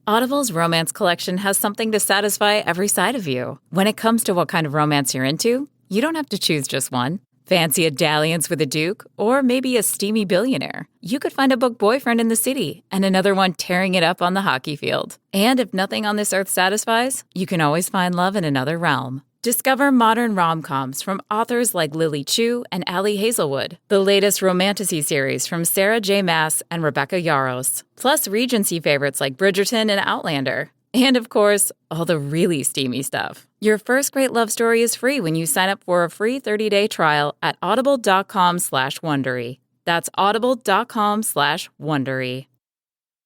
Audible's romance collection has something to satisfy every side of you. When it comes to what kind of romance you're into, you don't have to choose just one. Fancy a dalliance with a duke, or maybe a steamy billionaire? You could find a book boyfriend in the city and another one tearing it up on the hockey field. And if nothing on this earth satisfies, you can always find love in another realm. Discover modern rom-coms from authors like Lily Chu and Ali Hazelwood, the latest romantasy series from Sarah J. Maas and Rebecca Yarros, plus Regency favorites like Bridgerton and Outlander. And of course, all the really steamy stuff. Your first great love story is free when you sign up for a free 30-day trial at audible.com/Wondery. That's audible.com/Wondery.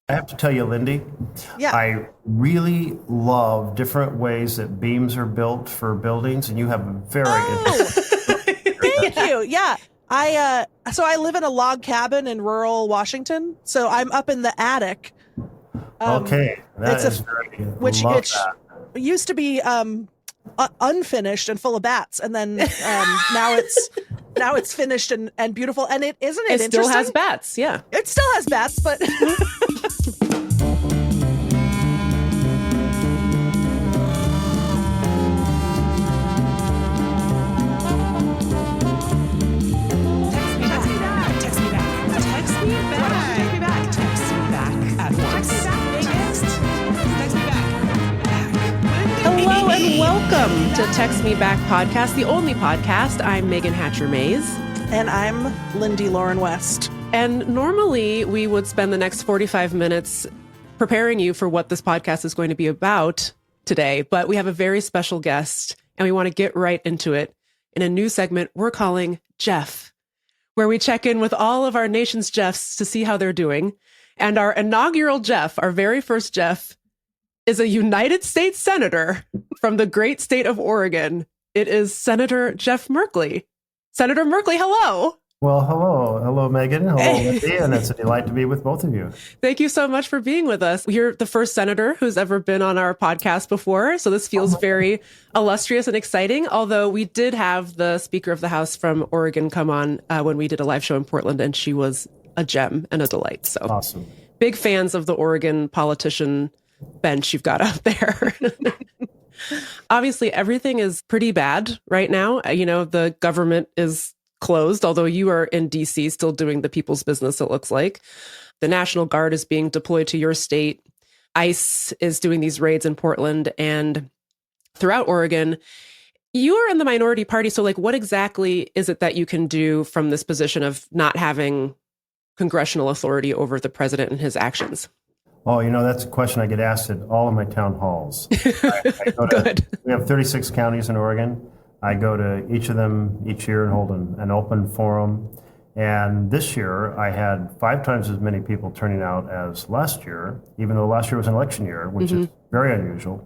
I have to tell you, Lindy, Yeah. I really love different ways that beams are built for buildings, and you have a very Thank you. Yeah. I live in a log cabin in rural Washington, so I'm up in the attic. Okay, Which used to be unfinished and full of bats, and then now it's finished and beautiful. And isn't it interesting? Still has bats, yeah. It still has bats, but Hello and welcome to Text Me Back podcast, the only podcast. I'm Megan Hatcher-Mays. and I'm Lindy Lauren West. And normally we would spend the next 45 minutes preparing you for what this podcast is going to be about today, but we have a very special guest and we want to get right into it in a new segment we're calling Jeff, where we check in with all of our nation's Jeffs to see how they're doing. And our inaugural Jeff, our very first Jeff, is a United States Senator from the great state of Oregon. It is Senator Jeff Merkley. Senator Merkley, hello. Well, hello, Megan. Hello, Lindy, and it's a delight to be with both of you. Thank you so much for being with us. You're the first senator who's ever been on our podcast before, so this feels very illustrious and exciting, although we did have the Speaker of the House from Oregon come on when we did a live show in Portland, and she was a gem and a delight. So Awesome. Big fans of the Oregon politician bench you've got out there. Obviously, everything is pretty bad right now. You know, the government is closed, although you are in DC still doing the people's business, it looks like. The National Guard is being deployed to your state. ICE is doing these raids in Portland and throughout Oregon. You are in the minority party. So, like, what exactly is it that you can do from this position of not having congressional authority over the president and his actions? Oh, you know, that's a question I get asked at all of my town halls. Good. We have 36 counties in Oregon. I go to each of them each year and hold an open forum. And this year, I had 5 times as many people turning out as last year, even though last year was an election year, which is very unusual,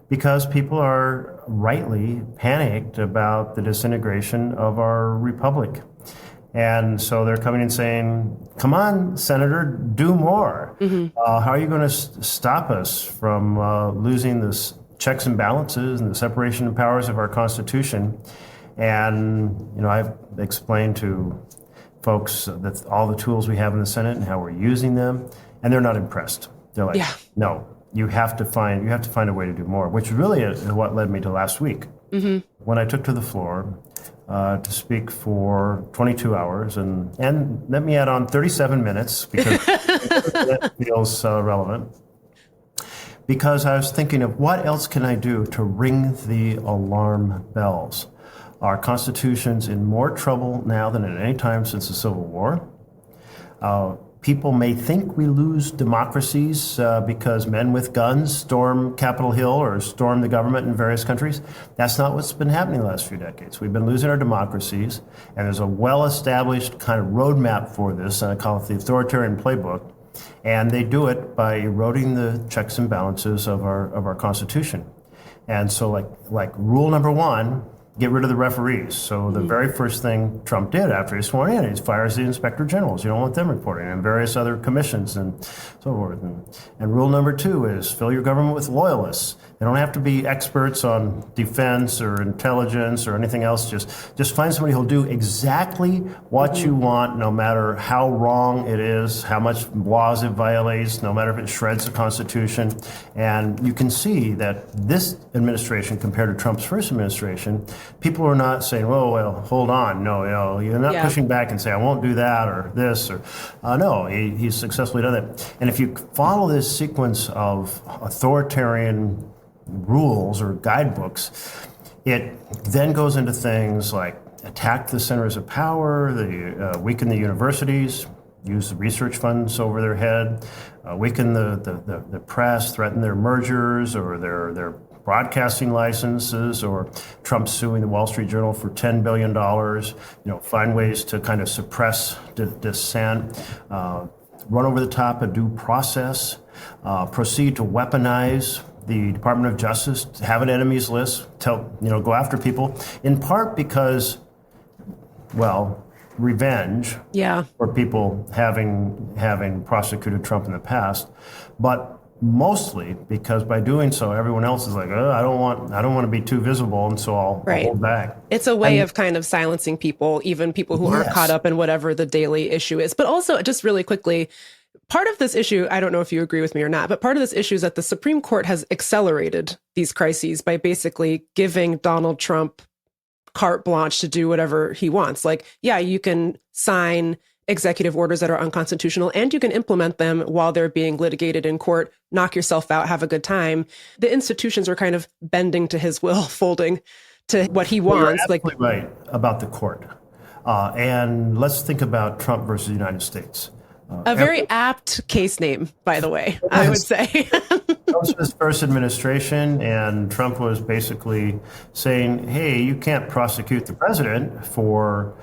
because people are rightly panicked about the disintegration of our republic. And so they're coming and saying, come on, Senator, do more. How are you going to stop us from losing this checks and balances and the separation of powers of our Constitution? And, you know, I've explained to folks that all the tools we have in the Senate and how we're using them, and they're not impressed. They're like, no, you have to find a way to do more, which really is what led me to last week. When I took to the floor to speak for 22 hours, and let me add on 37 minutes, because that feels relevant. Because I was thinking of what else can I do to ring the alarm bells. Our Constitution's in more trouble now than at any time since the Civil War. People may think we lose democracies because men with guns storm Capitol Hill or storm the government in various countries. That's not what's been happening the last few decades. We've been losing our democracies, and there's a well-established kind of roadmap for this, and I call it the authoritarian playbook. And they do it by eroding the checks and balances of our Constitution. And so, like rule number 1 get rid of the referees. So the very first thing Trump did after he's sworn in is fires the inspector generals. You don't want them reporting, and various other commissions and so forth. And rule number 2 is fill your government with loyalists. They don't have to be experts on defense or intelligence or anything else. Just find somebody who'll do exactly what you want, no matter how wrong it is, how much laws it violates, no matter if it shreds the Constitution. And you can see that this administration, compared to Trump's first administration, people are not saying, "Oh, well, hold on." No, you're not pushing back and say, "I won't do that," or this, or no. He's successfully done that. And if you follow this sequence of authoritarian rules or guidebooks, it then goes into things like attack the centers of power, weaken the universities, use the research funds over their head, weaken the press, threaten their mergers or their broadcasting licenses, or Trump suing the Wall Street Journal for $10 billion, find ways to kind of suppress dissent, run over the top of due process, proceed to weaponize the Department of Justice, have an enemies list, go after people, in part because, revenge for people having prosecuted Trump in the past, but mostly because by doing so, everyone else is like, I don't want to be too visible, and so I'll hold back. It's a way of kind of silencing people, even people who aren't caught up in whatever the daily issue is. But also, just really quickly, part of this issue, I don't know if you agree with me or not, but part of this issue is that the Supreme Court has accelerated these crises by basically giving Donald Trump carte blanche to do whatever he wants. Like, you can sign executive orders that are unconstitutional and you can implement them while they're being litigated in court, knock yourself out, have a good time. The institutions are kind of bending to his will, folding to what he wants. You're absolutely right about the court. And let's think about Trump versus the United States. A very apt case name, by the way, I would say. That was his first administration, and Trump was basically saying, hey, you can't prosecute the president for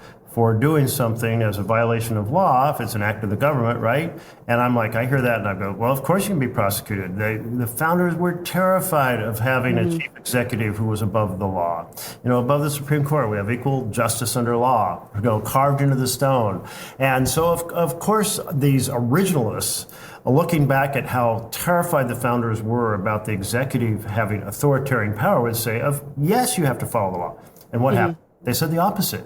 doing something as a violation of law if it's an act of the government, right? And I'm like, I hear that and I go, well, of course you can be prosecuted. The founders were terrified of having a chief executive who was above the law. Above the Supreme Court, we have equal justice under law, carved into the stone. And so, of course, these originalists, looking back at how terrified the founders were about the executive having authoritarian power, would say, yes, you have to follow the law. And what happened? They said the opposite.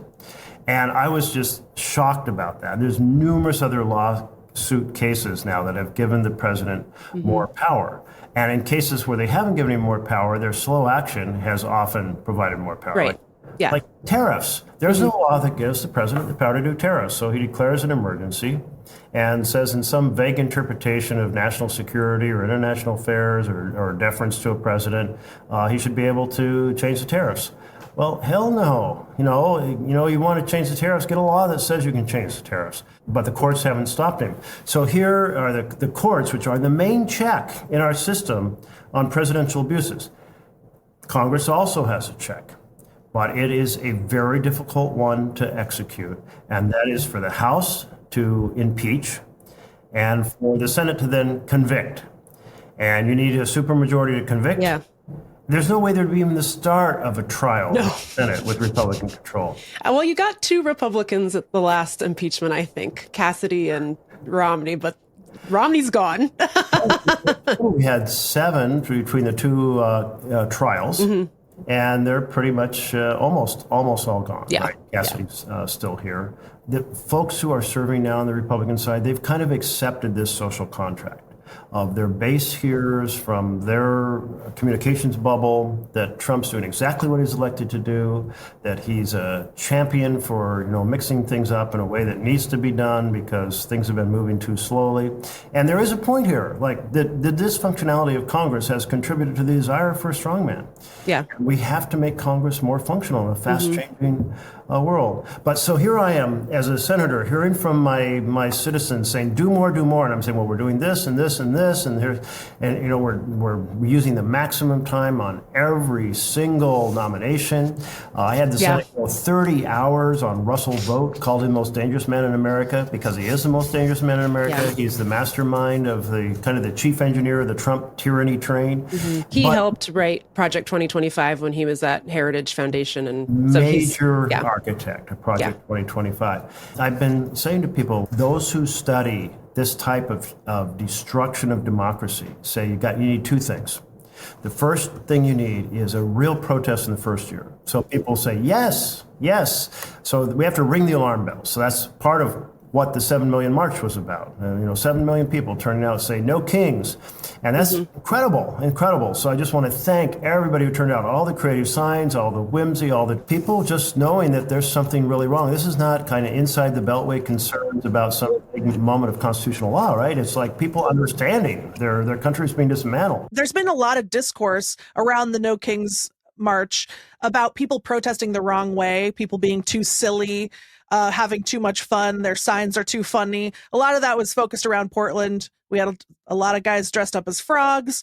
And I was just shocked about that. There's numerous other lawsuit cases now that have given the president more power. And in cases where they haven't given him more power, their slow action has often provided more power. Right. Like tariffs. There's no law that gives the president the power to do tariffs. So he declares an emergency and says in some vague interpretation of national security or international affairs or deference to a president, he should be able to change the tariffs. Well, hell no. You want to change the tariffs, get a law that says you can change the tariffs. But the courts haven't stopped him. So here are the courts, which are the main check in our system on presidential abuses. Congress also has a check, but it is a very difficult one to execute. And that is for the House to impeach and for the Senate to then convict. And you need a supermajority to convict. Yeah. There's no way there'd be even the start of a trial in the Senate with Republican control. Well, you got 2 Republicans at the last impeachment, I think, Cassidy and Romney, but Romney's gone. We had 7 between the 2 trials, and they're pretty much almost all gone. Yeah. Right? Cassidy's still here. The folks who are serving now on the Republican side, they've kind of accepted this social contract of their base hearers from their communications bubble, that Trump's doing exactly what he's elected to do, that he's a champion for mixing things up in a way that needs to be done because things have been moving too slowly. And there is a point here, like the dysfunctionality of Congress has contributed to the desire for a strongman. Yeah. We have to make Congress more functional in a fast-changing world. But so here I am as a senator hearing from my citizens saying, do more, do more. And I'm saying, well, we're doing this and this and this. And we're using the maximum time on every single nomination. I had the Senate go 30 hours on Russell Vogt, called him most dangerous man in America because he is the most dangerous man in America. Yeah. He's the mastermind of the kind of the chief engineer of the Trump tyranny train. Mm-hmm. He helped write Project 2025 when he was at Heritage Foundation. And so major architect of Project 2025. I've been saying to people, those who study this type of destruction of democracy say you need two things. The first thing you need is a real protest in the first year. So people say, yes, yes. So we have to ring the alarm bells. So that's part of what the 7 million march was about. 7 million people turning out to say no kings. And that's incredible. So I just want to thank everybody who turned out, all the creative signs, all the whimsy, all the people just knowing that there's something really wrong. This is not kind of inside the Beltway concerns about some big moment of constitutional law, right? It's like people understanding their country's being dismantled. There's been a lot of discourse around the No Kings March about people protesting the wrong way, people being too silly, having too much fun. Their signs are too funny. A lot of that was focused around Portland. We had a lot of guys dressed up as frogs.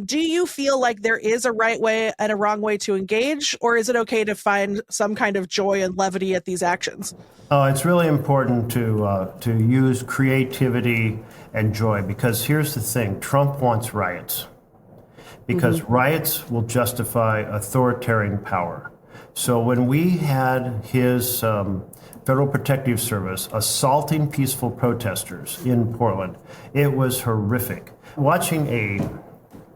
Do you feel like there is a right way and a wrong way to engage, or is it okay to find some kind of joy and levity at these actions? It's really important to use creativity and joy, because here's the thing. Trump wants riots, because riots will justify authoritarian power. So when we had his Federal Protective Service assaulting peaceful protesters in Portland, it was horrific. Watching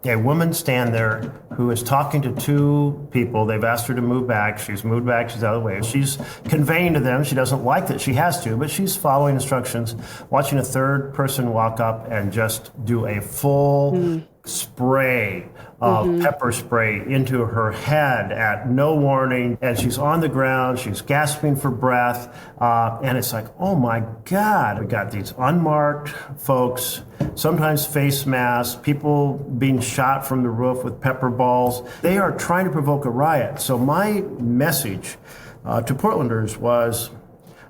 a woman stand there who is talking to two people. They've asked her to move back. She's moved back. She's out of the way. She's conveying to them, she doesn't like that she has to, but she's following instructions. Watching a third person walk up and just do a full spray of pepper spray into her head at no warning, and she's on the ground, she's gasping for breath, and it's like, oh my God, we got these unmarked folks, sometimes face masks, people being shot from the roof with pepper balls. They are trying to provoke a riot. So my message to Portlanders was,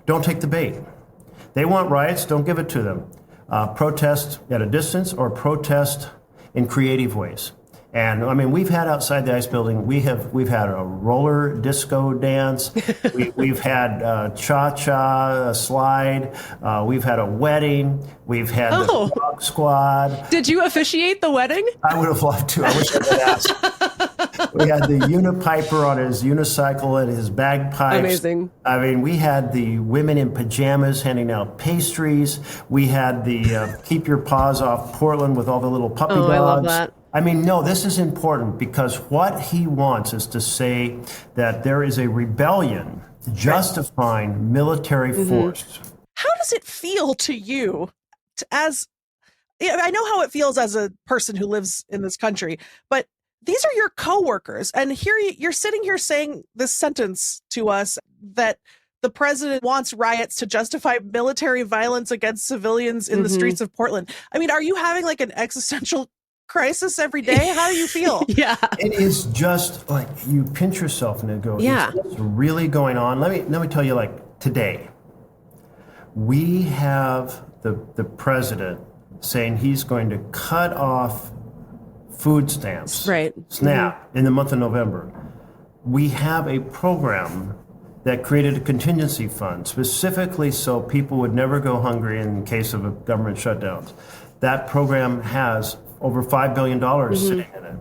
don't take the bait. They want riots, don't give it to them. Protest at a distance or protest in creative ways. And I mean, we've had outside the ICE building, we've had a roller disco dance, we've had cha-cha, a slide, we've had a wedding, we've had the dog squad. Did you officiate the wedding? I would have loved to. I wish I had asked. We had the unipiper on his unicycle and his bagpipes. Amazing. I mean, we had the women in pajamas handing out pastries. We had the keep your paws off Portland with all the little puppy dogs. I love that. I mean, no, this is important because what he wants is to say that there is a rebellion justifying military force. How does it feel to you I know how it feels as a person who lives in this country, but these are your coworkers. And here you're sitting here saying this sentence to us that the president wants riots to justify military violence against civilians in the streets of Portland. I mean, are you having like an existential crisis every day? How do you feel? Yeah. It is just like you pinch yourself and go, it's really going on. Let me tell you, like today, we have the president saying he's going to cut off food stamps, SNAP, in the month of November. We have a program that created a contingency fund specifically so people would never go hungry in case of a government shutdown. That program has over $5 billion sitting in it.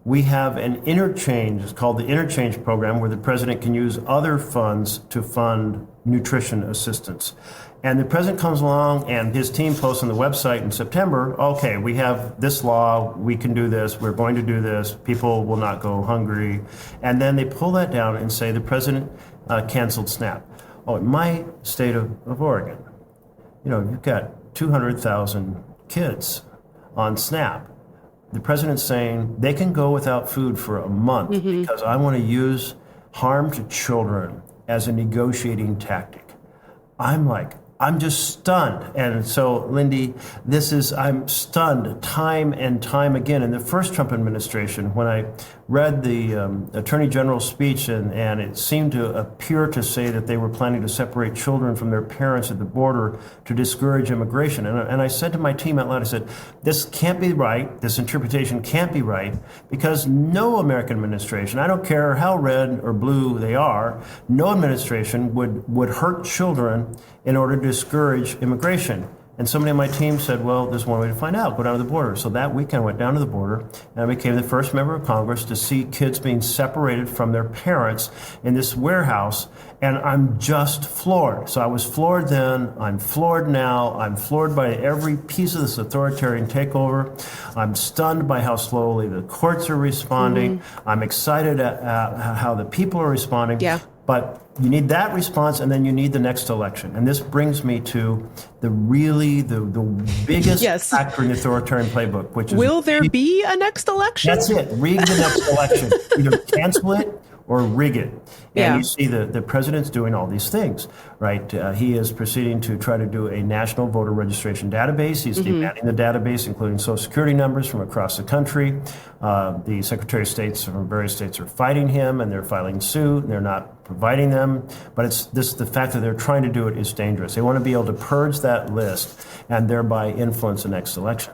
We have an interchange, it's called the interchange program, where the president can use other funds to fund nutrition assistance. And the president comes along and his team posts on the website in September, okay, we have this law, we can do this, we're going to do this, people will not go hungry. And then they pull that down and say the president canceled SNAP. Oh, in my state of Oregon, you've got 200,000 kids on SNAP. The president's saying they can go without food for a month because I want to use harm to children as a negotiating tactic. I'm like, I'm just stunned. And so, Lindy, I'm stunned time and time again. In the first Trump administration, when I read the Attorney General's speech, and it seemed to appear to say that they were planning to separate children from their parents at the border to discourage immigration. And I said to my team out loud, I said, this can't be right. This interpretation can't be right, because no American administration, I don't care how red or blue they are, no administration would hurt children in order to discourage immigration. And somebody on my team said, well, there's one way to find out, go down to the border. So that weekend I went down to the border, and I became the first member of Congress to see kids being separated from their parents in this warehouse. And I'm just floored. So I was floored then, I'm floored now, I'm floored by every piece of this authoritarian takeover. I'm stunned by how slowly the courts are responding. I'm excited at how the people are responding. Yeah. But you need that response, and then you need the next election. And this brings me to the biggest factor in the authoritarian playbook, which is... Will there be a next election? That's it. Rig the next election. Either cancel it or rig it. And you see the president's doing all these things, right? He is proceeding to try to do a national voter registration database. He's demanding the database, including Social Security numbers from across the country. The Secretary of States from various states are fighting him, and they're filing suit, and they're not providing them. But the fact that they're trying to do it is dangerous. They want to be able to purge that list and thereby influence the next election.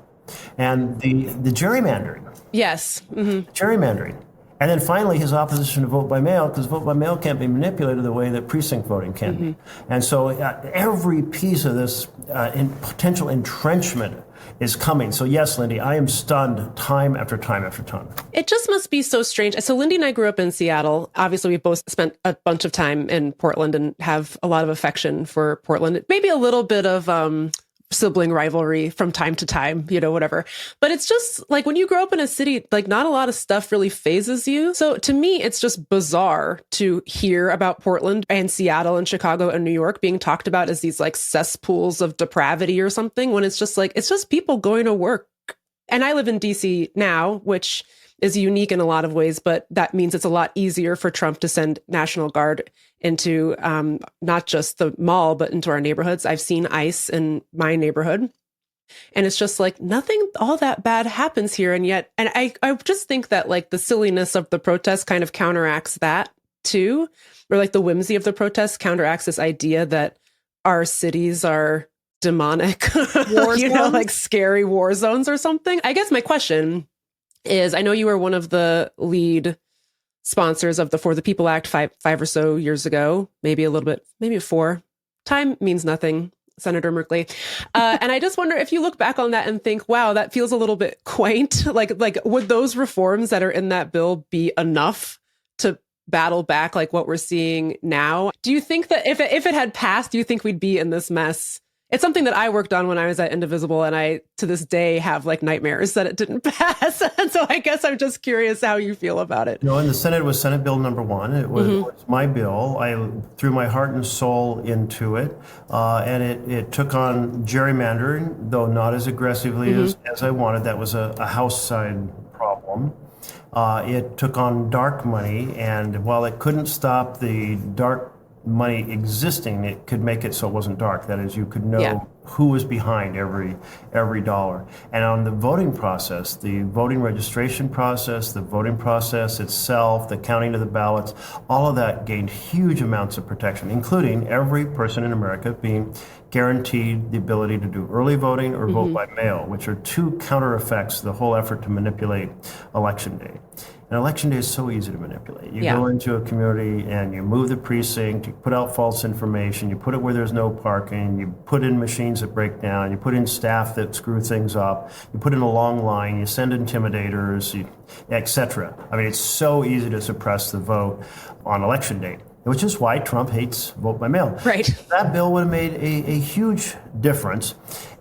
And the gerrymandering. Yes. Gerrymandering. And then finally, his opposition to vote by mail, because vote by mail can't be manipulated the way that precinct voting can be. And so every piece of this potential entrenchment is coming. So yes, Lindy, I am stunned time after time after time. It just must be so strange. So Lindy and I grew up in Seattle. Obviously, we both spent a bunch of time in Portland and have a lot of affection for Portland. Maybe a little bit of sibling rivalry from time to time, whatever. But it's just like when you grow up in a city, like not a lot of stuff really phases you. So to me, it's just bizarre to hear about Portland and Seattle and Chicago and New York being talked about as these like cesspools of depravity or something, when it's just people going to work. And I live in DC now, which is unique in a lot of ways, but that means it's a lot easier for Trump to send National Guard into not just the mall, but into our neighborhoods. I've seen ICE in my neighborhood. And it's just like nothing all that bad happens here. And yet, and I just think that like the silliness of the protest kind of counteracts that too, or like the whimsy of the protest counteracts this idea that our cities are demonic, like scary war zones or something. I guess my question is, I know you were one of the lead sponsors of the For the People Act five or so years ago, maybe a little bit, maybe 4. Time means nothing, Senator Merkley. And I just wonder if you look back on that and think, wow, that feels a little bit quaint. Like would those reforms that are in that bill be enough to battle back like what we're seeing now? Do you think that if it had passed, do you think we'd be in this mess? It's something that I worked on when I was at Indivisible, and I, to this day, have like nightmares that it didn't pass. And so I guess I'm just curious how you feel about it. No, in the Senate, it was Senate Bill number 1. It was my bill. I threw my heart and soul into it, and it took on gerrymandering, though not as aggressively as I wanted. That was a House side problem. It took on dark money, and while it couldn't stop the dark money existing, it could make it so it wasn't dark. That is, you could know who was behind every dollar. And on the voting process, the voting registration process, the voting process itself, the counting of the ballots, all of that gained huge amounts of protection, including every person in America being guaranteed the ability to do early voting or vote by mail, which are 2 counter effects to the whole effort to manipulate Election Day. And Election Day is so easy to manipulate. You go into a community and you move the precinct, you put out false information, you put it where there's no parking, you put in machines that break down, you put in staff that screw things up, you put in a long line, you send intimidators, etc. I mean, it's so easy to suppress the vote on Election Day, which is why Trump hates vote by mail. Right. That bill would have made a huge difference.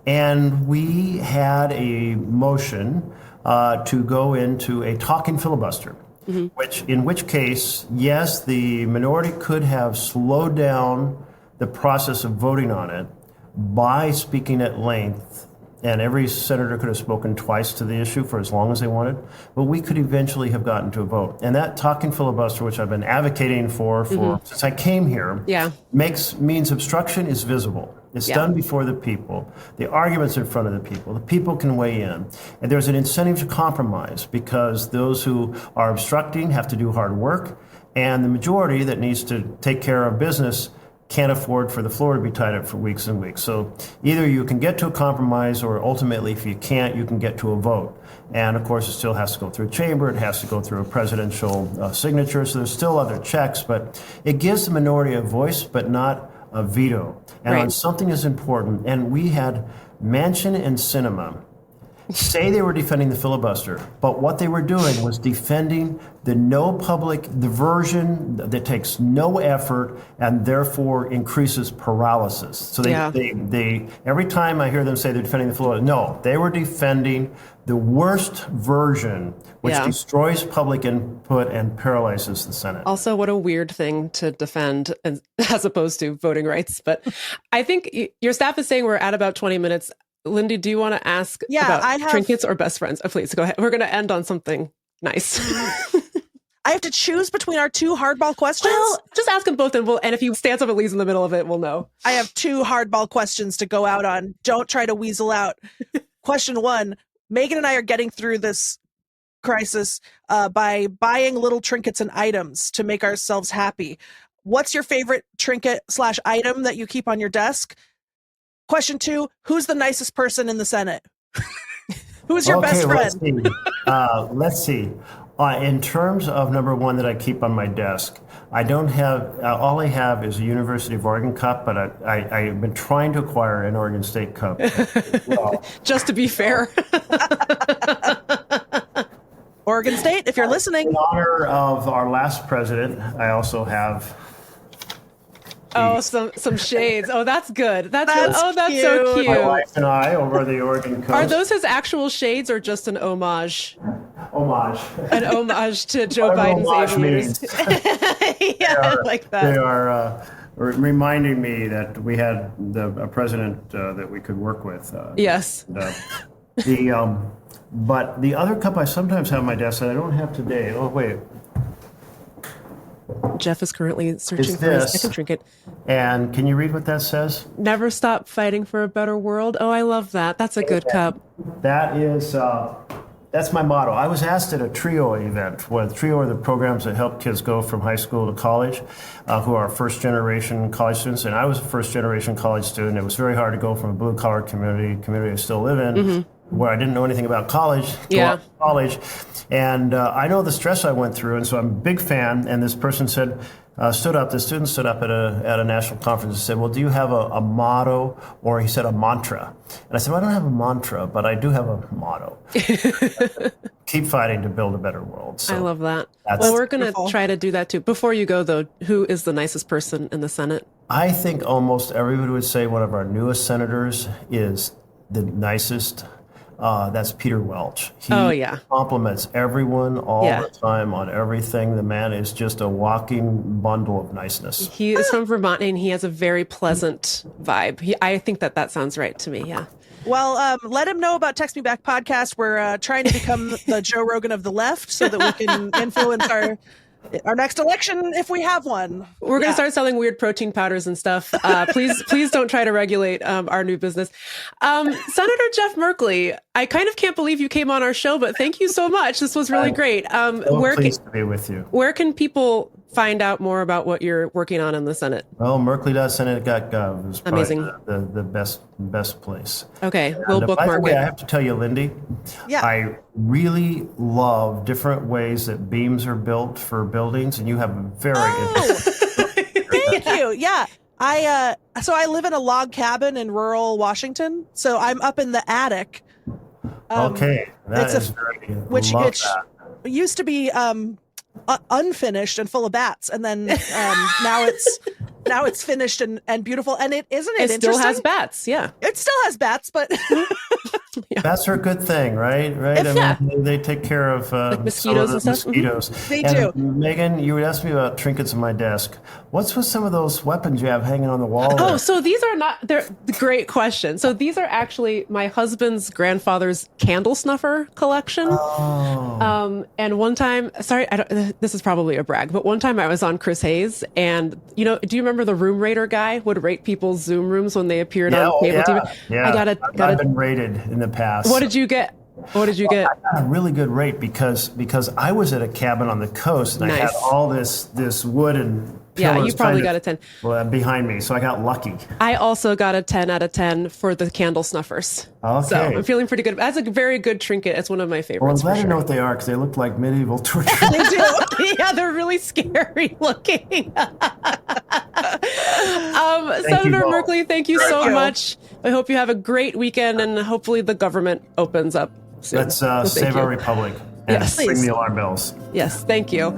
And we had a motion to go into a talking filibuster, in which case, yes, the minority could have slowed down the process of voting on it by speaking at length, and every senator could have spoken twice to the issue for as long as they wanted, but we could eventually have gotten to a vote. And that talking filibuster, which I've been advocating for since I came here, means obstruction is visible. It's done before the people. The argument's in front of the people. The people can weigh in. And there's an incentive to compromise because those who are obstructing have to do hard work, and the majority that needs to take care of business can't afford for the floor to be tied up for weeks and weeks. So either you can get to a compromise, or ultimately, if you can't, you can get to a vote. And of course, it still has to go through a chamber. It has to go through a presidential signature. So there's still other checks, but it gives the minority a voice, but not a veto. And on something is important, and we had Manchin and Sinema say they were defending the filibuster, but what they were doing was defending the version that takes no effort and therefore increases paralysis. So they every time I hear them say they're defending the filibuster, no, they were defending the worst version, which destroys public input and paralyzes the Senate. Also, what a weird thing to defend as opposed to voting rights. But I think your staff is saying we're at about 20 minutes. Lindy, do you want to ask about trinkets or best friends? Oh, please, go ahead. We're going to end on something nice. I have to choose between our two hardball questions? Well, just ask them both, and if you stand up and leaves in the middle of it, we'll know. I have two hardball questions to go out on. Don't try to weasel out. Question 1, Meagan and I are getting through this crisis by buying little trinkets and items to make ourselves happy. What's your favorite trinket/item that you keep on your desk? Question 2, who's the nicest person in the Senate? Who's your best friend? Let's see. In terms of number one that I keep on my desk, I don't have, all I have is a University of Oregon cup, but I've been trying to acquire an Oregon State cup. Well, just to be fair. Oregon State, if you're listening. In honor of our last president, I also have... Oh, some shades. Oh, that's good. That's so cute. My wife and I over the Oregon coast. Are those his actual shades or just an homage? Homage. An homage to Joe Biden's aviators. I like that. They are reminding me that we had a president that we could work with. Yes. But the other cup I sometimes have on my desk that I don't have today. Oh, wait. Jeff is currently searching for his second trinket. And can you read what that says? Never stop fighting for a better world. Oh, I love that. That's a good cup. That is, that's my motto. I was asked at a TRIO event, where TRIO are the programs that help kids go from high school to college, who are first generation college students. And I was a first generation college student. It was very hard to go from a blue collar community I still live in, where I didn't know anything about college, to college. And I know the stress I went through, and so I'm a big fan. And this person said, the student stood up at a national conference and said, well, do you have a motto? Or he said a mantra. And I said, well, I don't have a mantra, but I do have a motto. Keep fighting to build a better world. So I love that. Well, we're going to try to do that too. Before you go, though, who is the nicest person in the Senate? I think almost everybody would say one of our newest senators is the nicest. That's Peter Welch. He compliments everyone all the time on everything. The man is just a walking bundle of niceness. He is from Vermont, and he has a very pleasant vibe. I think that sounds right to me, yeah. Well, let him know about Text Me Back podcast. We're trying to become the Joe Rogan of the left so that we can influence our next election if we have one. We're going to start selling weird protein powders and stuff. Please don't try to regulate our new business. Senator Jeff Merkley, I kind of can't believe you came on our show, but thank you so much. This was really great. Pleased to be with you. Where can people find out more about what you're working on in the Senate? Well, Merkley.senate.gov is probably amazing. The best place. Okay, we'll bookmark by the way, it. I have to tell you, Lindy, I really love different ways that beams are built for buildings, and you have a very Thank you. Yeah. I live in a log cabin in rural Washington, so I'm up in the attic. Okay, which used to be unfinished and full of bats, and then now it's finished and beautiful, and it still has bats. Yeah, it still has bats, but bats are a good thing, right? They take care of like mosquitoes and stuff. Mosquitoes. They do. Meagan, you would ask me about trinkets on my desk. What's with some of those weapons you have hanging on the wall? Oh, so these are not—they're great question. So these are actually my husband's grandfather's candle snuffer collection. Oh. And one time, this is probably a brag, but one time I was on Chris Hayes, and do you remember remember the room rater guy would rate people's Zoom rooms when they appeared on cable TV? Yeah. I've been rated in the past. What did you get? What did you get? I got a really good rate because I was at a cabin on the coast and I had all this wood and pillars you probably got a 10 behind me, so I got lucky. I also got a 10 out of 10 for the candle snuffers. Okay. So I'm feeling pretty good. That's a very good trinket. It's one of my favorites. Well, I'm glad to know what they are because they look like medieval torture. They do. Yeah, they're really scary looking. Senator Merkley, thank you so much. I hope you have a great weekend and hopefully the government opens up soon. Let's save our republic and ring the alarm bells. Yes, thank you.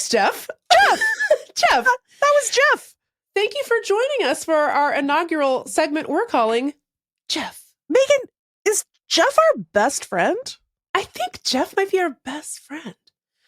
Jeff. Jeff. That was Jeff. Thank you for joining us for our inaugural segment we're calling Jeff. Meagan, is Jeff our best friend? I think Jeff might be our best friend.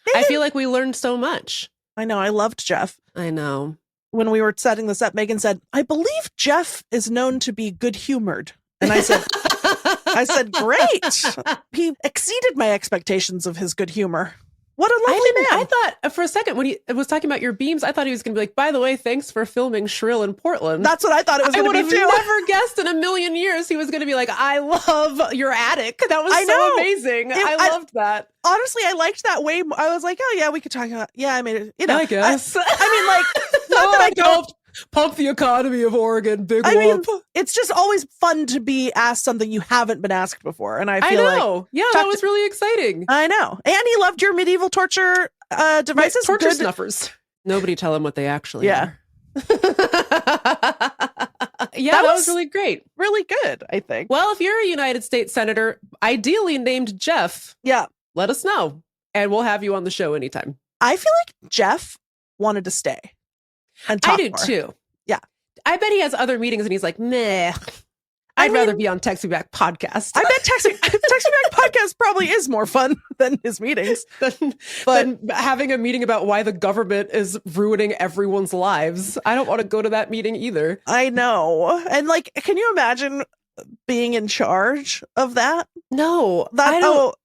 Meagan. I feel like we learned so much. I know. I loved Jeff. I know. When we were setting this up, Meagan said, I believe Jeff is known to be good-humored. And I said, great. He exceeded my expectations of his good humor. What a lovely man. I thought for a second when he was talking about your beams, I thought he was going to be like, by the way, thanks for filming Shrill in Portland. That's what I thought it was going to be too. I would have never guessed in a million years he was going to be like, I love your attic. That was so amazing. I loved that. Honestly, I liked that way. I was like, oh yeah, we could talk about, I mean, I guess. I mean, like, not that I don't. Pump the economy of Oregon, big whoop. Mean, it's just always fun to be asked something you haven't been asked before. And I feel like. Yeah, that was really exciting. I know. And he loved your medieval torture devices. Torture snuffers. Nobody tell him what they actually are. That was really great. Really good, I think. Well, if you're a United States Senator, ideally named Jeff, let us know. And we'll have you on the show anytime. I feel like Jeff wanted to stay. And talk I do more. too. Yeah. I bet he has other meetings and he's like, meh. I'd rather be on Text Me Back podcast. I bet Text Me Back podcast probably is more fun than his meetings. than having a meeting about why the government is ruining everyone's lives. I don't want to go to that meeting either. I know. And like, can you imagine being in charge of that? No.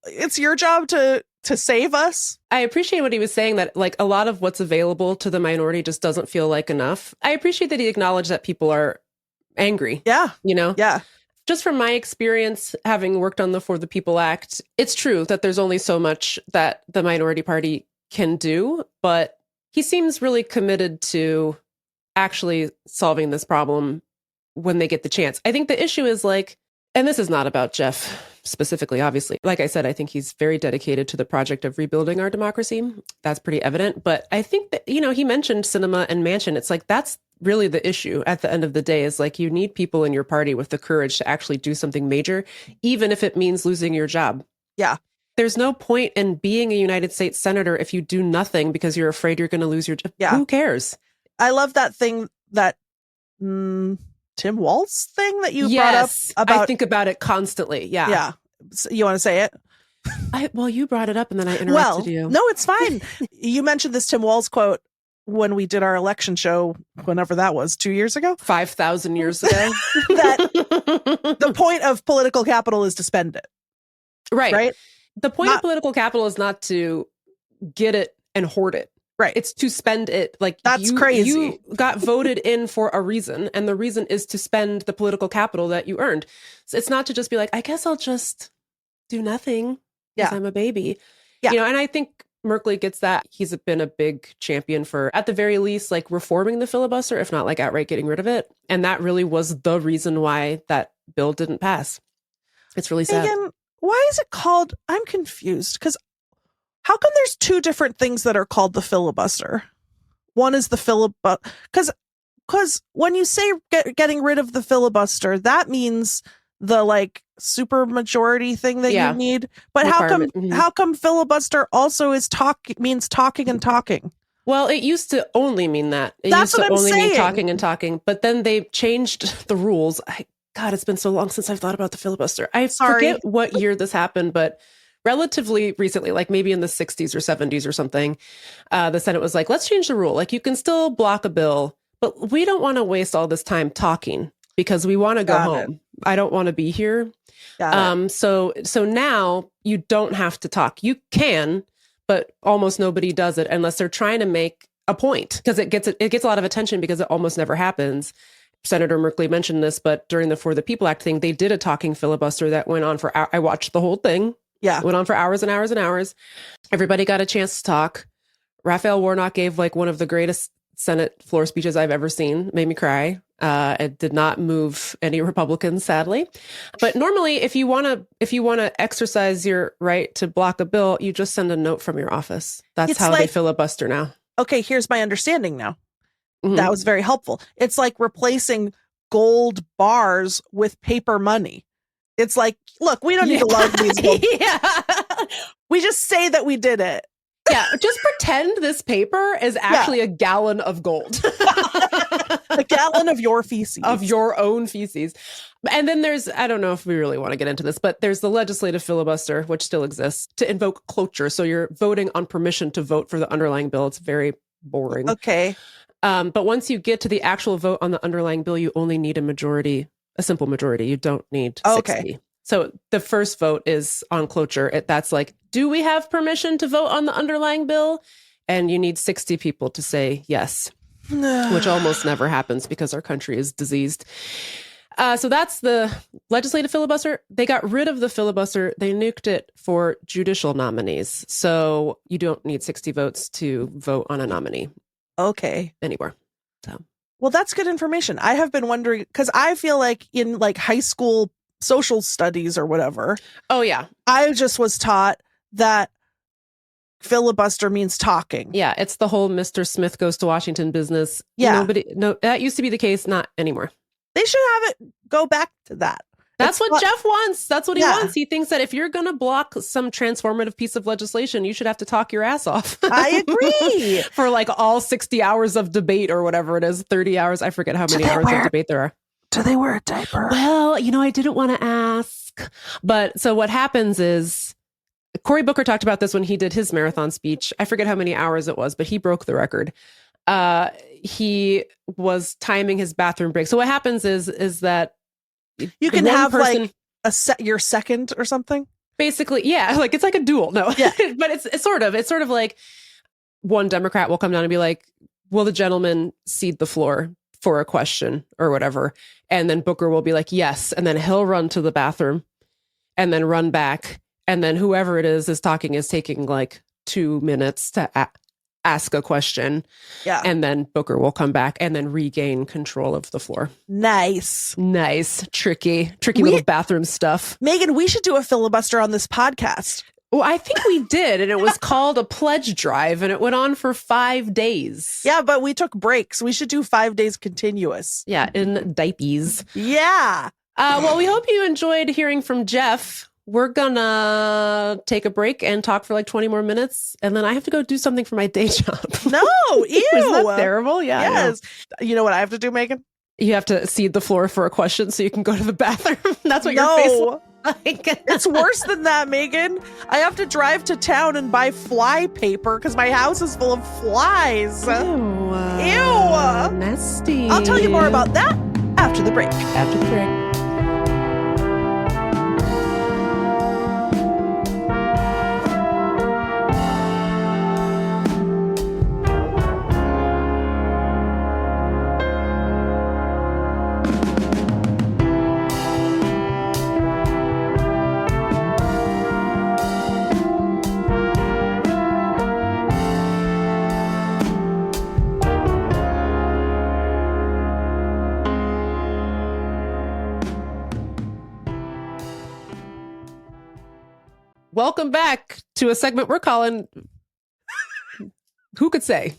It's your job to save us. I appreciate what he was saying, that like a lot of what's available to the minority just doesn't feel like enough. I appreciate that he acknowledged that people are angry. Yeah. You know? Yeah. Just from my experience, having worked on the For the People Act, it's true that there's only so much that the minority party can do, but he seems really committed to actually solving this problem when they get the chance. I think the issue is like, and this is not about Jeff specifically, obviously. Like I said, I think he's very dedicated to the project of rebuilding our democracy. That's pretty evident. But I think that, he mentioned cinema and Manchin. It's like, that's really the issue at the end of the day, is like, you need people in your party with the courage to actually do something major, even if it means losing your job. Yeah. There's no point in being a United States senator if you do nothing because you're afraid you're going to lose your job. Yeah. Who cares? I love that thing that Tim Walz thing that you brought up about. I think about it constantly. Yeah. Yeah. So you want to say it? You brought it up and then I interrupted you. No, it's fine. You mentioned this Tim Walz quote when we did our election show, whenever that was, 2 years ago? 5,000 years ago. That the point of political capital is to spend it. Right. The point of political capital is not to get it and hoard it. Right. It's to spend it. Like, that's crazy. You got voted in for a reason, and the reason is to spend the political capital that you earned. So it's not to just be like, I guess I'll just do nothing because I'm a baby. Yeah. And I think Merkley gets that. He's been a big champion for, at the very least, like reforming the filibuster, if not like outright getting rid of it. And that really was the reason why that bill didn't pass. It's really sad. Meagan, why is it called? I'm confused because how come there's two different things that are called the filibuster? One is the filibuster, because when you say getting rid of the filibuster, that means the like super majority thing that you need. But how come filibuster also means talking and talking? Well, it used to only mean that. That's what I'm saying. Mean talking and talking, but then they changed the rules. God, it's been so long since I've thought about the filibuster. I forget what year this happened, but relatively recently, like maybe in the 60s or 70s or something, the Senate was like, let's change the rule. Like you can still block a bill, but we don't want to waste all this time talking because we want to go home. I don't want to be here. So now you don't have to talk. You can, but almost nobody does it unless they're trying to make a point, because it gets a lot of attention because it almost never happens. Senator Merkley mentioned this, but during the For the People Act thing, they did a talking filibuster that went on for I watched the whole thing. Yeah. It went on for hours and hours and hours. Everybody got a chance to talk. Raphael Warnock gave like one of the greatest Senate floor speeches I've ever seen. Made me cry. It did not move any Republicans, sadly. But normally, if you want to exercise your right to block a bill, you just send a note from your office. That's how they filibuster now. Okay, here's my understanding now. Mm-hmm. That was very helpful. It's like replacing gold bars with paper money. It's like, look, we don't need to lug these gold. We just say that we did it. Yeah, just pretend this paper is actually a gallon of gold. A gallon of your feces. Of your own feces. And then there's, I don't know if we really want to get into this, but there's the legislative filibuster, which still exists, to invoke cloture. So you're voting on permission to vote for the underlying bill. It's very boring. Okay. But once you get to the actual vote on the underlying bill, you only need a simple majority. You don't need 60. Okay. So the first vote is on cloture. That's like, do we have permission to vote on the underlying bill? And you need 60 people to say yes, which almost never happens because our country is diseased. So that's the legislative filibuster. They got rid of the filibuster. They nuked it for judicial nominees. So you don't need 60 votes to vote on a nominee. Okay. Anywhere. So. Well, that's good information. I have been wondering, because I feel like in like high school social studies or whatever. Oh, yeah. I just was taught that filibuster means talking. Yeah, it's the whole Mr. Smith goes to Washington business. Yeah. That used to be the case, not anymore. They should have it go back to that. That's what Jeff wants. That's what he wants. He thinks that if you're going to block some transformative piece of legislation, you should have to talk your ass off. I agree. For like all 60 hours of debate or whatever it is, 30 hours. I forget how many hours of debate there are. Do they wear a diaper? Well, I didn't want to ask. But so what happens is, Cory Booker talked about this when he did his marathon speech. I forget how many hours it was, but he broke the record. He was timing his bathroom break. So what happens is that you can have like your second or something. Basically, yeah, like it's like a duel. No, yeah. But it's sort of like one Democrat will come down and be like, "Will the gentleman cede the floor for a question or whatever?" And then Booker will be like, "Yes," and then he'll run to the bathroom and then run back, and then whoever it is taking like 2 minutes to ask a question. Yeah. And then Booker will come back and then regain control of the floor. Nice. Tricky little bathroom stuff. Meagan, we should do a filibuster on this podcast. Well, I think we did. And it was called a pledge drive and it went on for 5 days. Yeah, but we took breaks. We should do 5 days continuous. Yeah, in diapers. Yeah. Well, we hope you enjoyed hearing from Jeff. We're gonna take a break and talk for like 20 more minutes. And then I have to go do something for my day job. No, ew. Isn't that terrible? Yeah. Yes. You know what I have to do, Meagan? You have to cede the floor for a question so you can go to the bathroom. That's what your face looks like. It's worse than that, Meagan. I have to drive to town and buy fly paper because my house is full of flies. Ew. Nasty. I'll tell you more about that after the break. After the break. Welcome back to a segment we're calling Who Could Say?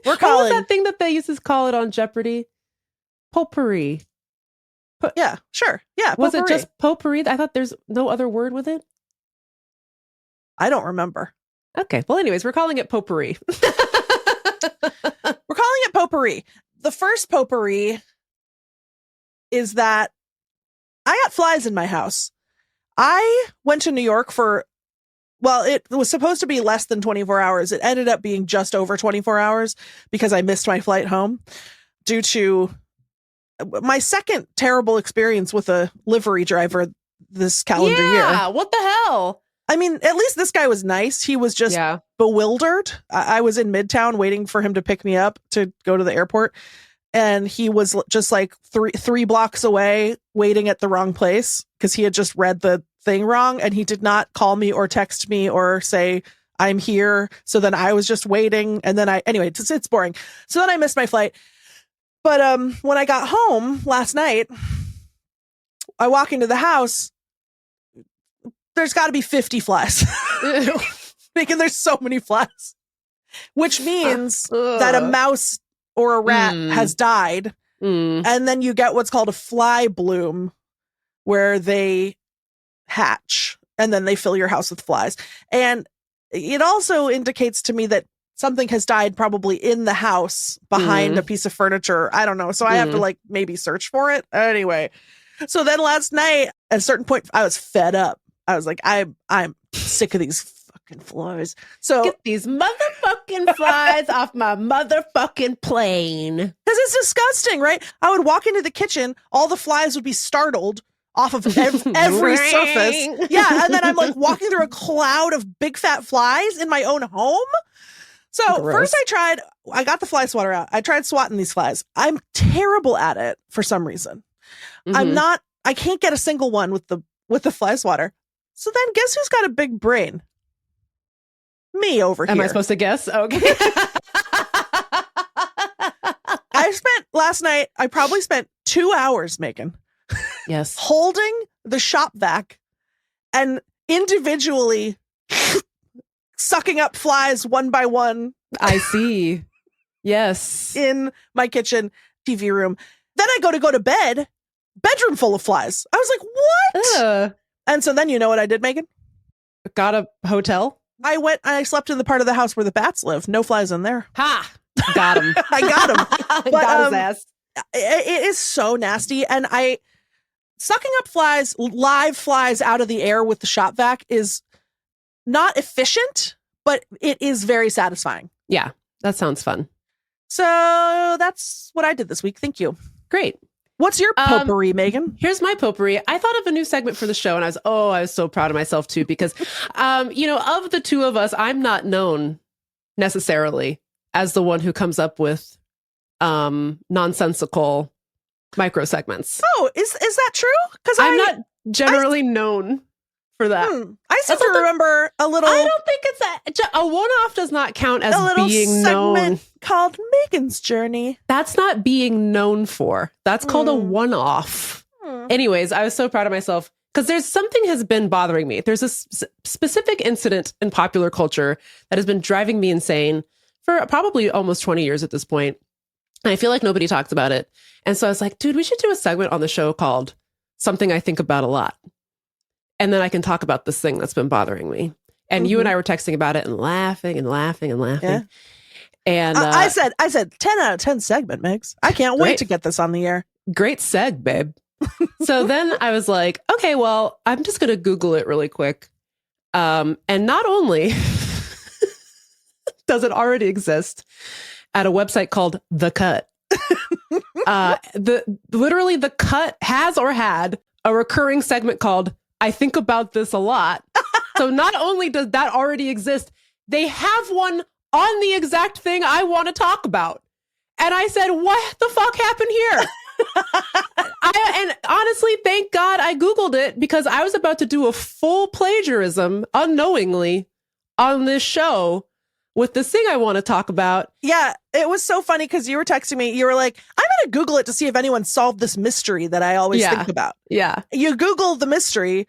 We're What was calling. that thing that they used to call it on Jeopardy? Potpourri. Yeah, sure. Yeah. Was it potpourri. just potpourri? I thought there's no other word with it. I don't remember. Okay. Well, anyways, we're calling it potpourri. We're calling it potpourri. The first potpourri is that I got flies in my house. I went to New York it was supposed to be less than 24 hours. It ended up being just over 24 hours because I missed my flight home due to my second terrible experience with a livery driver this calendar year. Yeah, what the hell? I mean, at least this guy was nice. He was just bewildered. I was in Midtown waiting for him to pick me up to go to the airport. And he was just like three blocks away waiting at the wrong place because he had just read the thing wrong. And he did not call me or text me or say, I'm here. So then I was just waiting. And then anyway, it's boring. So then I missed my flight. But when I got home last night, I walk into the house. There's got to be 50 flies. Megan, there's so many flies, which means that a mouse or a rat has died. And then you get what's called a fly bloom, where they hatch and then they fill your house with flies. And it also indicates to me that something has died probably in the house behind a piece of furniture. I don't know. So I have to maybe search for it. Anyway. So then last night, at a certain point, I was fed up. I was like, I'm sick of these fucking flies. So get these motherfucking flies off my motherfucking plane. Because it's disgusting, right? I would walk into the kitchen, all the flies would be startled off of every surface. Yeah, and then I'm like walking through a cloud of big fat flies in my own home. So first I got the fly swatter out. I tried swatting these flies. I'm terrible at it for some reason. I can't get a single one with the fly swatter. So then guess who's got a big brain? Me over here. Am I supposed to guess? Okay. Last night, I probably spent 2 hours, Megan. Yes. Holding the shop vac and individually sucking up flies one by one. I see. Yes. In my kitchen TV room. Then I go to bed, bedroom full of flies. I was like, what? And so then you know what I did, Megan? Got a hotel? I slept in the part of the house where the bats live. No flies in there. Ha! Got him. I got him. But, got his ass. It is so nasty. And sucking up flies, live flies out of the air with the shop vac is not efficient, but it is very satisfying. Yeah, that sounds fun. So that's what I did this week. Thank you. Great. What's your potpourri, Megan? Here's my potpourri. I thought of a new segment for the show, and I was so proud of myself too, because, of the two of us, I'm not known necessarily as the one who comes up with nonsensical micro segments. Oh, is that true? Because I'm not generally known for that. I seem to remember a little. I don't think it's a one-off. Does not count as a little being segment known. Called Megan's Journey. That's not being known for. That's called a one-off. Anyways, I was so proud of myself because there's something has been bothering me. There's a specific incident in popular culture that has been driving me insane for probably almost 20 years at this point. And I feel like nobody talks about it. And so I was like, dude, we should do a segment on the show called Something I Think About a Lot. And then I can talk about this thing that's been bothering me. And you and I were texting about it and laughing and laughing and laughing. Yeah. And I said 10 out of 10 segment, Megs. I can't wait to get this on the air. Great seg, babe. So then I was like, okay, well, I'm just going to Google it really quick. And not only does it already exist at a website called The Cut, literally The Cut has or had a recurring segment called I Think About This a Lot. So not only does that already exist, they have one on the exact thing I want to talk about. And I said, what the fuck happened here? And honestly, thank God I Googled it because I was about to do a full plagiarism unknowingly on this show with this thing I want to talk about. Yeah, it was so funny because you were texting me. You were like, I'm going to Google it to see if anyone solved this mystery that I always think about. Yeah. You Google the mystery.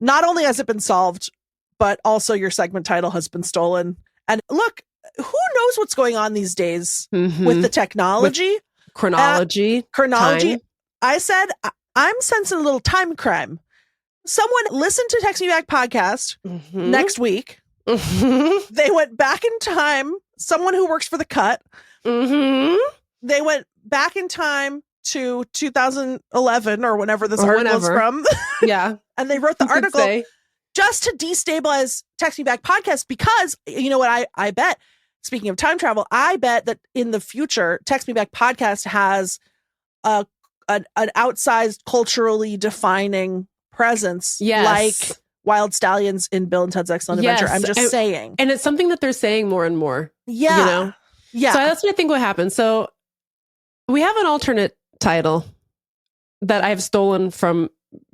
Not only has it been solved, but also your segment title has been stolen. And look, who knows what's going on these days Mhm. with the technology, With chronology. chronology. Time. I said, I'm sensing a little time crime. Someone listened to Text Me Back podcast Mhm. next week. Mhm. They went back in time. Someone who works for The Cut. Mhm. They went back in time to 2011 or whenever this Or article is whenever. from. Yeah. And they wrote the You could article say. just to destabilize Text Me Back podcast, because you know what I bet, speaking of time travel, I bet that in the future Text Me Back podcast has an outsized culturally defining presence, Yes. like Wild Stallions in Bill and Ted's Excellent Adventure. I'm just saying. And it's something that they're saying more and more. Yeah. You know? Yeah. So that's what I think will happen. So we have an alternate title that I've stolen from,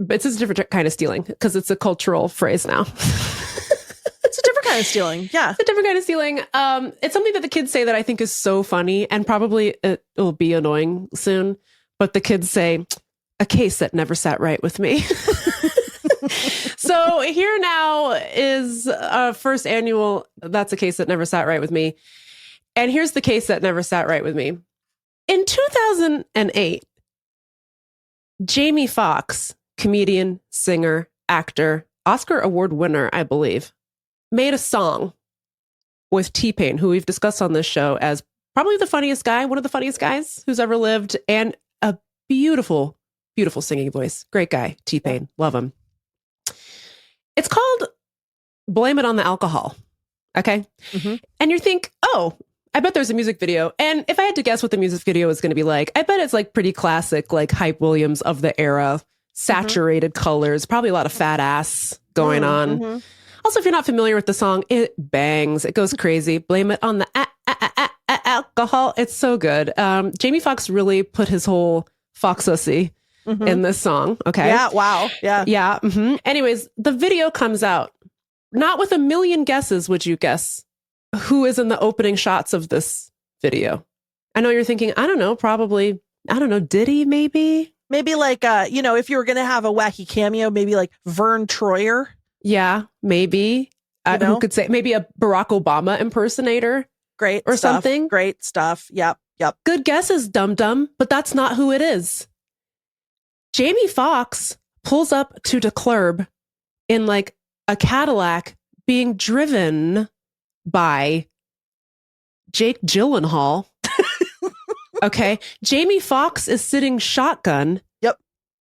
it's a different kind of stealing because it's a cultural phrase now. It's a different kind of stealing. Yeah. It's a different kind of stealing. It's something that the kids say that I think is so funny, and probably it will be annoying soon. But the kids say, a case that never sat right with me. So here now is our first annual, that's a case that never sat right with me. And here's the case that never sat right with me. In 2008, Jamie Foxx, comedian, singer, actor, Oscar Award winner, I believe, made a song with T-Pain, who we've discussed on this show as probably the funniest guy, one of the funniest guys who's ever lived, and a beautiful, beautiful singing voice. Great guy, T-Pain. Love him. It's called Blame It on the Alcohol. Okay? Mm-hmm. And you think, oh, I bet there's a music video. And if I had to guess what the music video is going to be like, I bet it's like pretty classic, like Hype Williams of the era, saturated colors, probably a lot of fat ass going on. Mm-hmm. Also, if you're not familiar with the song, it bangs. It goes crazy. Blame it on the alcohol. It's so good. Jamie Foxx really put his whole foxussy in this song. Okay. Yeah. Wow. Yeah. Yeah. Anyways, the video comes out. Not with a million guesses would you guess who is in the opening shots of this video. I know you're thinking, I don't know, probably, I don't know, Diddy maybe? Maybe like, if you were going to have a wacky cameo, maybe like Vern Troyer. Yeah, maybe. Who could say, maybe a Barack Obama impersonator? Great. Or stuff. something? Great stuff. Yep. Good guesses, dum-dum, but that's not who it is. Jamie Foxx pulls up to the club in like a Cadillac being driven by Jake Gyllenhaal. Okay. Jamie Foxx is sitting shotgun. Yep.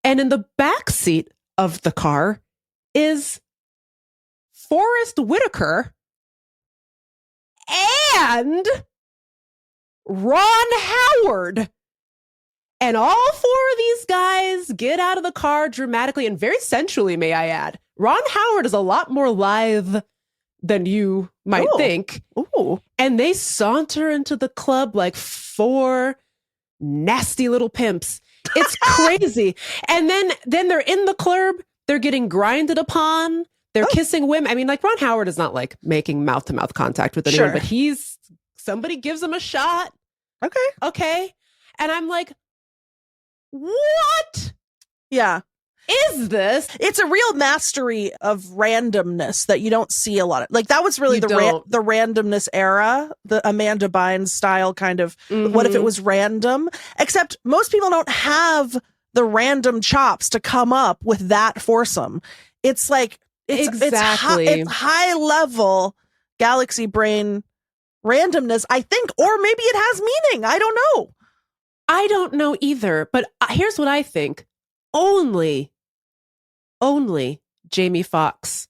And in the back seat of the car is Forrest Whitaker and Ron Howard. And all four of these guys get out of the car dramatically and very sensually, may I add. Ron Howard is a lot more lithe than you might think. Ooh. And they saunter into the club like four nasty little pimps. It's crazy. And then they're in the club. They're getting grinded upon. They're kissing women. I mean, like Ron Howard is not like making mouth-to-mouth contact with anyone, but somebody gives him a shot. Okay. And I'm like, what? Yeah. Is this? It's a real mastery of randomness that you don't see a lot of. Like that was really the randomness era, the Amanda Bynes style kind of. What if it was random? Except most people don't have the random chops to come up with that foursome. It's like it's high level galaxy brain randomness, I think, or maybe it has meaning. I don't know. I don't know either. But here's what I think: only Jamie Foxx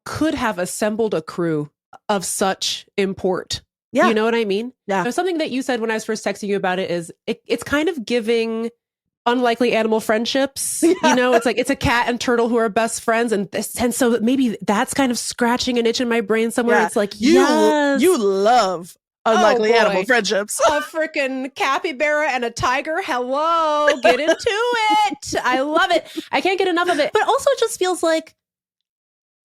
could have assembled a crew of such import. Yeah. You know what I mean? Yeah. Now, something that you said when I was first texting you about it is it's kind of giving unlikely animal friendships. Yeah. You know, it's like it's a cat and turtle who are best friends. And so maybe that's kind of scratching an itch in my brain somewhere. Yeah. It's like, you love unlikely animal friendships. A freaking capybara and a tiger. Hello, get into it. I love it. I can't get enough of it. But also it just feels like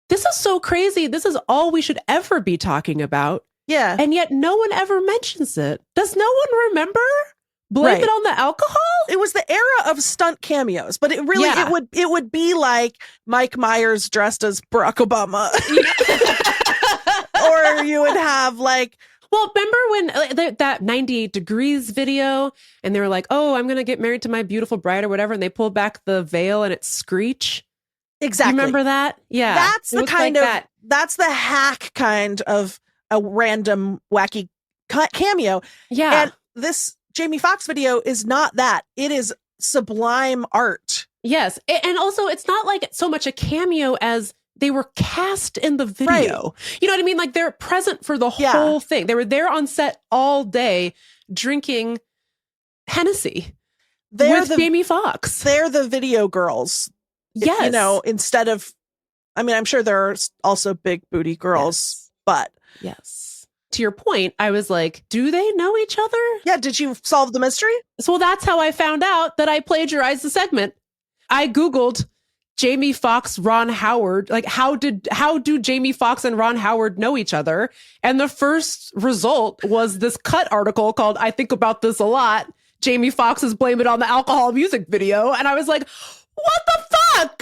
this is so crazy. This is all we should ever be talking about. Yeah. And yet no one ever mentions it. Does no one remember? Blame it on the alcohol? It was the era of stunt cameos, but it really it would be like Mike Myers dressed as Barack Obama. Or you would have like Well, remember when that 98 Degrees video and they were like, oh, I'm going to get married to my beautiful bride or whatever. And they pulled back the veil and it's Screech. Exactly. You remember that? Yeah. That's the kind of, that's the hack kind of a random wacky cameo. Yeah. And this Jamie Foxx video is not that. It is sublime art. Yes. And also it's not like so much a cameo as they were cast in the video. Right. You know what I mean? Like they're present for the whole thing. They were there on set all day drinking Hennessy with Jamie Foxx. They're the video girls. Yes. You know, instead of, I mean, I'm sure there are also big booty girls, but. Yes. To your point, I was like, do they know each other? Yeah. Did you solve the mystery? So that's how I found out that I plagiarized the segment. I Googled Jamie Foxx, Ron Howard, like how do Jamie Foxx and Ron Howard know each other? And the first result was this Cut article called I Think About This a Lot. Jamie Foxx is blame it on the alcohol music video. And I was like, what the fuck?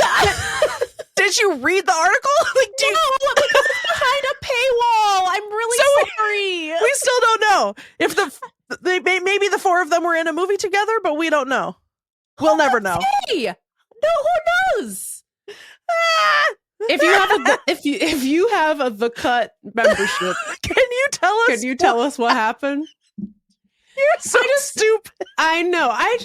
Did you read the article? Like, no, because it's behind a paywall. I'm really sorry. We still don't know if maybe the four of them were in a movie together, but we don't know. We'll never know. No, who knows? If you have a The Cut membership, can you tell us what happened? You're so stupid. I know. I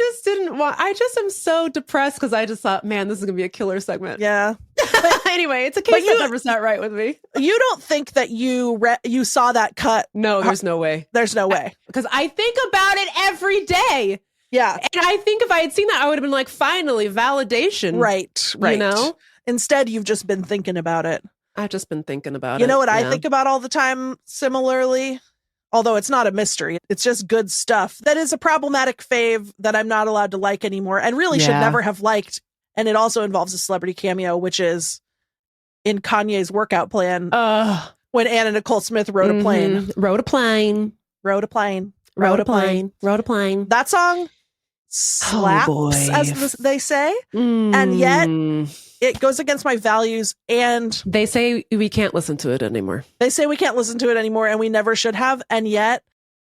just am so depressed because I just thought, man, this is gonna be a killer segment. Yeah. But anyway, it's a case that never sat right with me. You don't think that you saw that cut? No, there's no way. There's no way. Because I think about it every day. Yeah. And I think if I had seen that, I would have been like, finally, validation. Right. You know? Instead, you've just been thinking about it. I've just been thinking about it. You know what I think about all the time similarly? Although it's not a mystery. It's just good stuff. That is a problematic fave that I'm not allowed to like anymore and really should never have liked. And it also involves a celebrity cameo, which is in Kanye's workout plan when Anna Nicole Smith rode a plane. Rode a plane. That song slaps, as they say. And yet it goes against my values. And they say we can't listen to it anymore. And we never should have. And yet.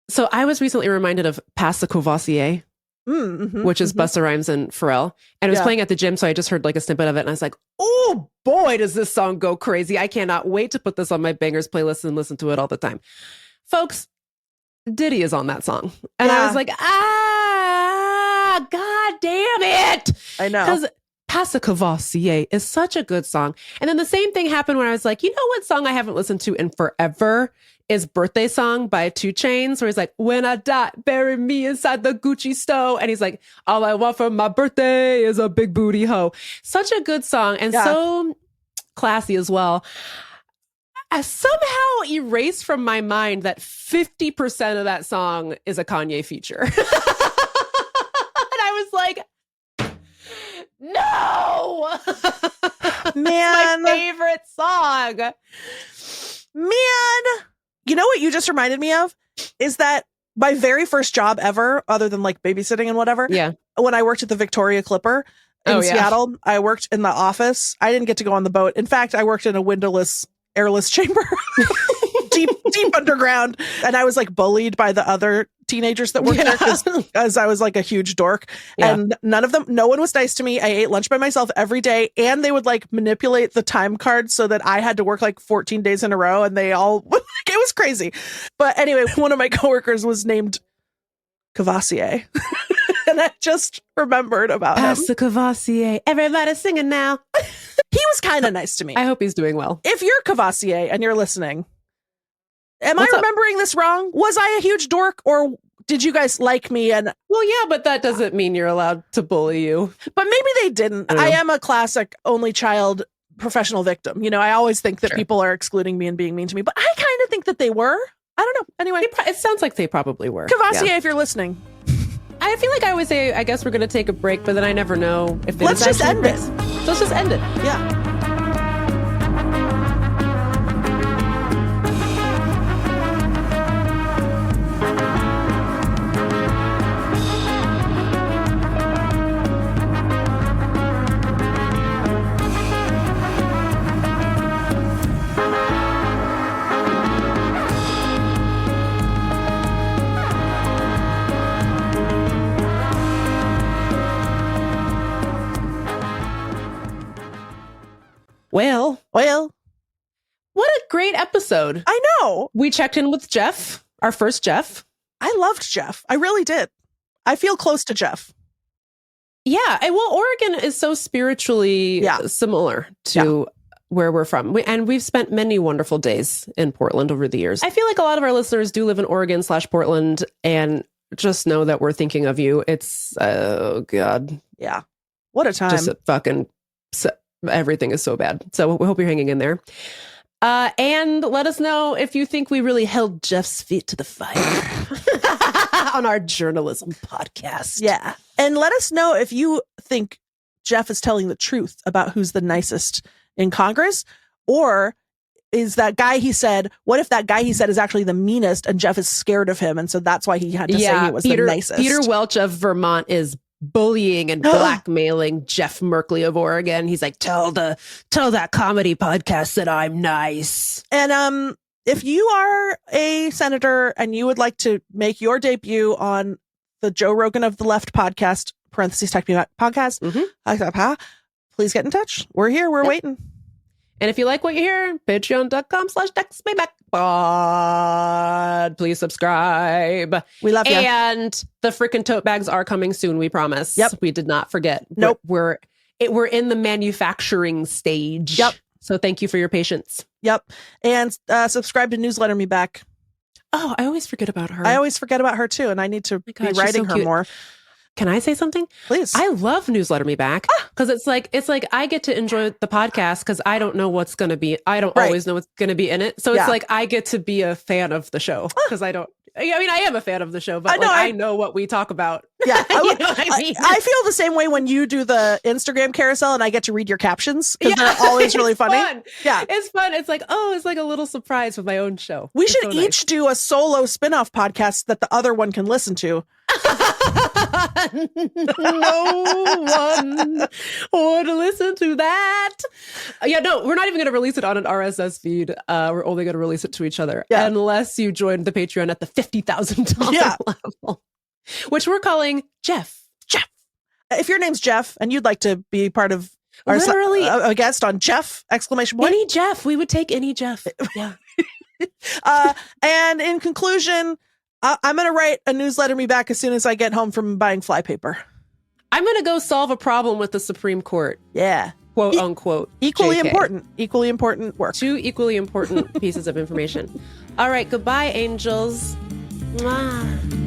So I was recently reminded of Pass the Courvoisier, which is Busta Rhymes and Pharrell. And it was playing at the gym. So I just heard like a snippet of it. And I was like, oh boy, does this song go crazy. I cannot wait to put this on my bangers playlist and listen to it all the time. Folks, Diddy is on that song. And I was like, God damn it. I know. Because Pass the Courvoisier is such a good song. And then the same thing happened when I was like, you know what song I haven't listened to in forever is Birthday Song by 2 Chainz, where he's like, when I die, bury me inside the Gucci stove. And he's like, all I want for my birthday is a big booty hoe. Such a good song and so classy as well. I somehow erased from my mind that 50% of that song is a Kanye feature. And I was like, no! Man. It's my favorite song. Man. You know what you just reminded me of? Is that my very first job ever, other than like babysitting and whatever. Yeah. When I worked at the Victoria Clipper in Seattle, I worked in the office. I didn't get to go on the boat. In fact, I worked in a windowless, airless chamber. deep underground. And I was like bullied by the other teenagers that worked there because I was like a huge dork. And no one was nice to me. I ate lunch by myself every day. And they would like manipulate the time card so that I had to work like 14 days in a row. And they all, it was crazy. But anyway, one of my coworkers was named Courvoisier. And I just remembered about Pass the Courvoisier. Everybody singing now. He was kind of nice to me. I hope he's doing well. If you're Courvoisier and you're listening, am I remembering this wrong? Was I a huge dork or did you guys like me? And well, yeah, but that doesn't mean you're allowed to bully you. But maybe they didn't. I am a classic only child professional victim. You know, I always think that people are excluding me and being mean to me, but I kind of think that they were. I don't know. Anyway, it sounds like they probably were. Courvoisier, if you're listening. I feel like I always say, I guess we're going to take a break, but then I never know if let's just end it. So let's just end it. Yeah. Well, What a great episode. I know. We checked in with Jeff, our first Jeff. I loved Jeff. I really did. I feel close to Jeff. Yeah. And well, Oregon is so spiritually similar to where we're from. And we've spent many wonderful days in Portland over the years. I feel like a lot of our listeners do live in Oregon/Portland, and just know that we're thinking of you. It's, oh God. Yeah. What a time. Just everything is so bad. So we hope you're hanging in there. And let us know if you think we really held Jeff's feet to the fire on our journalism podcast. Yeah. And let us know if you think Jeff is telling the truth about who's the nicest in Congress, or is that guy he said, what if that guy he said is actually the meanest and Jeff is scared of him, and so that's why he had to say he was the nicest. Peter Welch of Vermont is bullying and blackmailing Jeff Merkley of Oregon. He's like, tell that comedy podcast that I'm nice. And if you are a senator and you would like to make your debut on the Joe Rogan of the Left podcast, Tech Me podcast, please get in touch. We're here. We're waiting. And if you like what you hear, patreon.com/TextMeBackPod. Please subscribe. We love you. And the freaking tote bags are coming soon, we promise. Yep. We did not forget. Nope. We're in the manufacturing stage. Yep. So thank you for your patience. Yep. And subscribe to Newsletter Me Back. Oh, I always forget about her. I always forget about her too, and I need to be writing her more. Can I say something? Please. I love Newsletter Me Back because it's like I get to enjoy the podcast because I don't know what's going to be. I don't always know what's going to be in it. So it's like I get to be a fan of the show because I don't. I mean, I am a fan of the show, but I know what we talk about. Yeah, you know what I mean? I feel the same way when you do the Instagram carousel and I get to read your captions because they're always really funny. Fun. Yeah, it's fun. It's like, it's like a little surprise with my own show. We should each do a solo spin-off podcast that the other one can listen to. No one would listen to that. Yeah, no, we're not even going to release it on an RSS feed. We're only going to release it to each other unless you join the Patreon at the $50,000 level, which we're calling Jeff. If your name's Jeff and you'd like to be part of literally a guest on Jeff ! Any Jeff, we would take any Jeff. Yeah. And in conclusion, I'm going to write a Newsletter Me Back as soon as I get home from buying flypaper. I'm going to go solve a problem with the Supreme Court. Yeah. Quote unquote. Equally JK. Equally important work. 2 equally important pieces of information. All right. Goodbye, angels. Mwah.